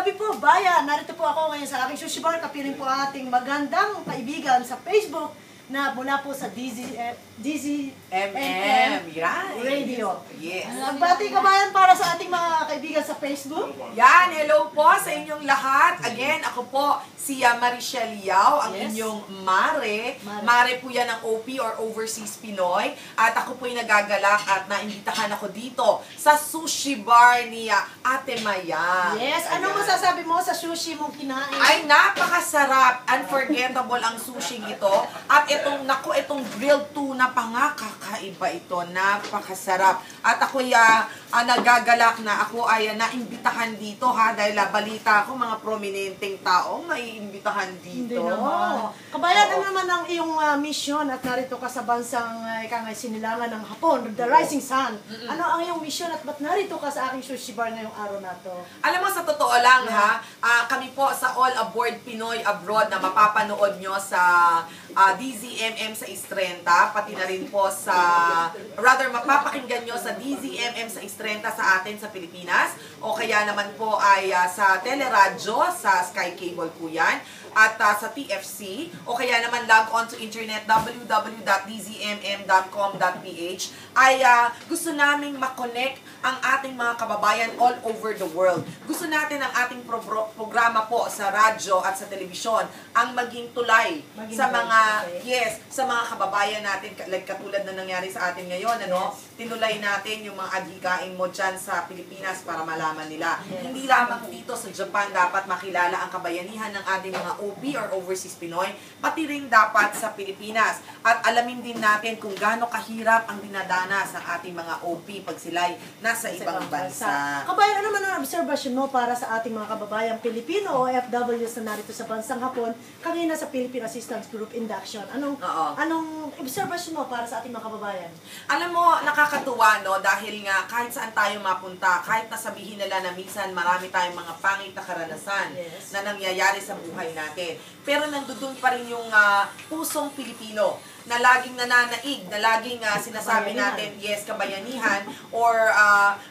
gabi po, bayan. Narito po ako ngayon sa aking sushi bar. Kapiling po ang ating magandang kaibigan sa Facebook na mula po sa DZMM Radio. Yes. Nagbati kabayan para sa ating mga kaibigan sa Facebook. Yan, hello po sa inyong lahat. Again, ako po si Marichelle Yao, ang inyong Mare. Mare po yan ng OP or Overseas Pinoy. At ako po yung nagagalak at naimbitahan ako dito sa sushi bar ni Ate Maya. Yes, anong masasabi mo sa sushi mong kinain? Ay, napakasarap. Unforgettable ang sushi ito. At itong grilled tuna pa nga, kakaiba ito. Napakasarap. At ako'y nagagalak na ako ay naimbitahan dito ha. Dahil balita ko mga prominenteng taong naiimbitahan dito. Hindi naman. Kabayan, ano naman ang iyong mission at narito ka sa bansang sinilangan ng Hapon, the Rising Sun. Ano ang iyong mission at ba't narito ka sa aking sushi bar ngayong araw na to? Alam mo, sa totoo lang ha, kami po sa All Aboard Pinoy Abroad na mapapanood nyo sa DZMM sa Istrenta, pati na rin po mapapakinggan nyo sa DZMM sa Istrenta sa atin sa Pilipinas, o kaya naman po ay sa teleradyo, sa Sky Cable po yan, at sa TFC, o kaya naman log on to internet www.dzmm.com.ph, ay gusto naming makonect ang ating mga kababayan all over the world. Gusto natin ang ating programa po sa radyo at sa telebisyon ang maging tulay sa mga sa mga kababayan natin, like katulad na nangyari sa atin ngayon, ano? Tinulay natin yung mga adhikain mo dyan sa Pilipinas para malaman nila. Hindi lamang dito sa Japan dapat makilala ang kabayanihan ng ating mga OP or Overseas Pinoy, pati rin dapat sa Pilipinas. At alamin din natin kung gaano kahirap ang dinadanas ng ating mga OP pag sila'y nasa ibang bansa. Kabayan, ano man ang observation mo para sa ating mga kababayang Pilipino o OFWs na narito sa bansang Hapon, kanina sa Philippine Assistance Group Induction? Anong observation mo para sa ating mga kababayan? Alam mo, nakakatuwa, no? Dahil nga kahit saan tayo mapunta, kahit nasabihin nila na minsan marami tayong mga pangit na karanasan na nangyayari sa buhay natin. Pero nandoon pa rin yung pusong Pilipino na laging nananaig, na laging sinasabi natin, kabayanihan, or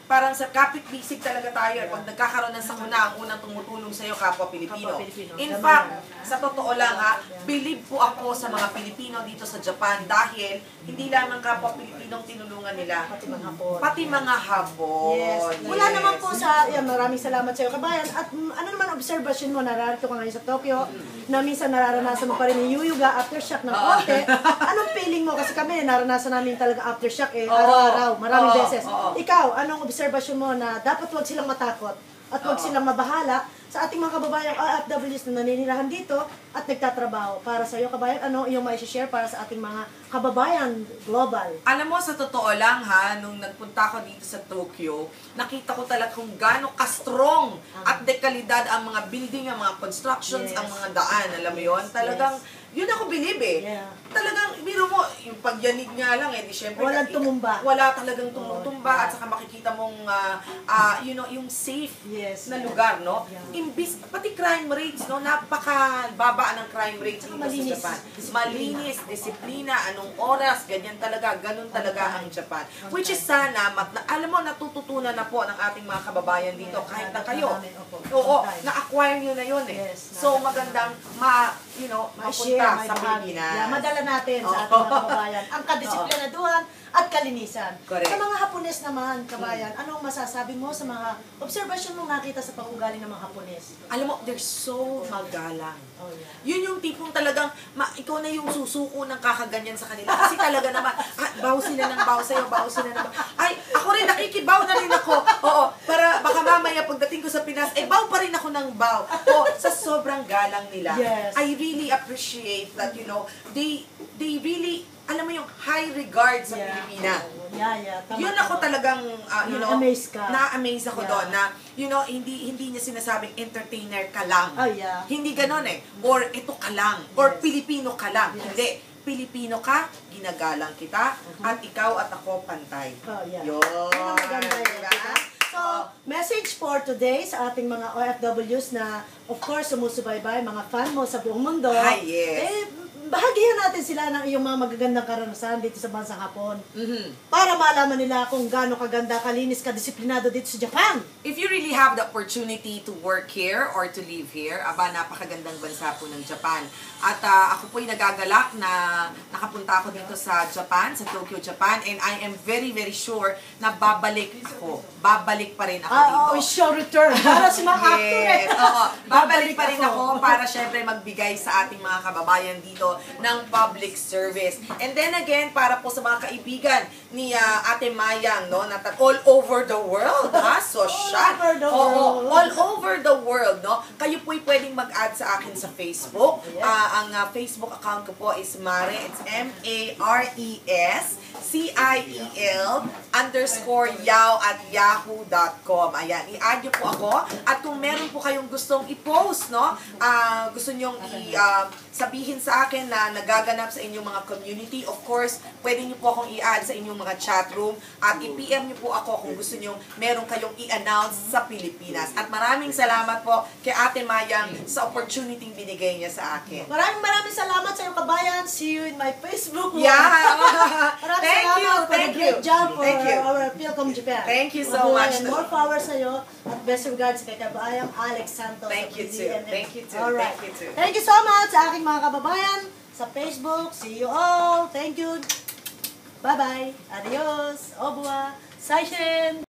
parang sa kapit-bisig talaga tayo. Pag nagkakaroon ng sakuna, ang unang tumutulong sa'yo, kapwa Pilipino. In fact, sa totoo lang believe po ako sa mga Pilipino dito sa Japan dahil hindi lamang kapwa Pilipinong tinulungan nila, Pati mga Hapon. Pati mga Hapon. Yes. Mula naman po sa, maraming salamat sa iyo, kabayan. At ano naman observation mo, nararito ka ngayon sa Tokyo, na minsan nararanasan mo pa rin yung yuyuga, aftershock ng konti. Anong feeling mo? Kasi kami, naranasan namin talaga aftershock araw-araw, maraming beses. Ikaw, anong observation mo na dapat wag silang matakot at wag silang mabahala sa ating mga kababayang OFWs na naninirahan dito at nagtatrabaho? Para sa iyo, kabayan, ano yung mai-share para sa ating mga kababayan global? Alam mo, sa totoo lang nung nagpunta ko dito sa Tokyo, nakita ko talaga kung gaano ka-strong at dekalidad ang mga building, ang mga constructions, ang mga daan. Alam mo yun? Talagang, yun ako believe Talagang, biro mo, yung pagyanig nga lang di syempre. Walang tumumba. Wala talagang tumutumba at saka makikita mong, yung safe na lugar, no? Imbis, pati crime rates, no? Napakababa ng crime rates dito sa Japan. Malinis, disiplina, anong oras, ganyan talaga, ganun talaga ang Japan. Which is sana, alam mo, natututunan na po ng ating mga kababayan dito, kahit na kayo. Oo, na-acquire nyo na yun So, magandang mapunta sa Pilipinas. Madala natin sa ating mga kababayan ang kadisiplinaduhan at kalinisan. Correct. Sa mga Hapones naman, kabayan, anong masasabi mo sa mga observation mong nakita sa pag-ugali ng mga Hapones? Alam mo, they're so magalang. Yun yung tipong talagang, ikaw na yung susuko ng kakaganyan sa kanila. Kasi talaga naman, baw sila ng baw sa'yo, baw sila ng baw. Ay, ako rin, nakikibaw na rin ako. Oo, para baka mamaya pagdating ko sa Pinas, baw pa rin ako ng baw. Sa sobrang galang nila. I really appreciate that, they really, alam mo yung high regard sa Pilipina. Yun ako talagang, na-amaze ka. Na-amaze ako doon na, hindi niya sinasabing entertainer ka lang. Hindi ganon Or ito ka lang. Or Pilipino ka lang. Hindi. Pilipino ka, ginagalang kita, at ikaw at ako pantay. Yun. So, message for today sa ating mga OFWs na, of course, sumusubaybay, mga fan mo sa buong mundo. bahagihan natin sila ng iyong mga magagandang karanasan dito sa bansang Hapon. Para malaman nila kung gaano kaganda, kalinis, kadisiplinado dito sa Japan. If you really have the opportunity to work here or to live here, napakagandang bansa po ng Japan. At ako po'y nagagalak na nakapunta ako dito sa Japan, sa Tokyo, Japan, and I am very, very sure na babalik ako. Babalik pa rin ako dito. We shall return. Para si mga actor eh. Oo. Babalik pa rin ako para syempre magbigay sa ating mga kababayan dito ng public service. And then again, para po sa mga kaibigan ni Ate Mayang, no, na all over the world, ha? So, all over the world, no? Kayo po'y pwedeng mag-add sa akin sa Facebook. Ang Facebook account ko po is Mare. It's MARESCIEL_Yao@yahoo.com. Ayan, i-add nyo po ako. At kung meron po kayong gustong i-post, no? Gusto nyong sabihin sa akin na nagaganap sa inyong mga community, of course, pwede nyo po akong i-add sa inyong mga chat room. At i-PM nyo po ako kung gusto nyo meron kayong i-announce sa Pilipinas. At maraming salamat po kay Ate Mayang sa opportunity binigay niya sa akin. Maraming salamat sa iyong kabayan. See you in my Facebook. Yeah. Thank you. Great job for our Philcom Japan. Thank you so much. And more power sa iyo. At best regards kay kabayang Alex Santos. Thank you too. Thank you too. Alright. Thank you too. Thank you so much sa aking mga kababayan sa Facebook. See you all. Thank you. Bye-bye. Adios. Au revoir. Saishin.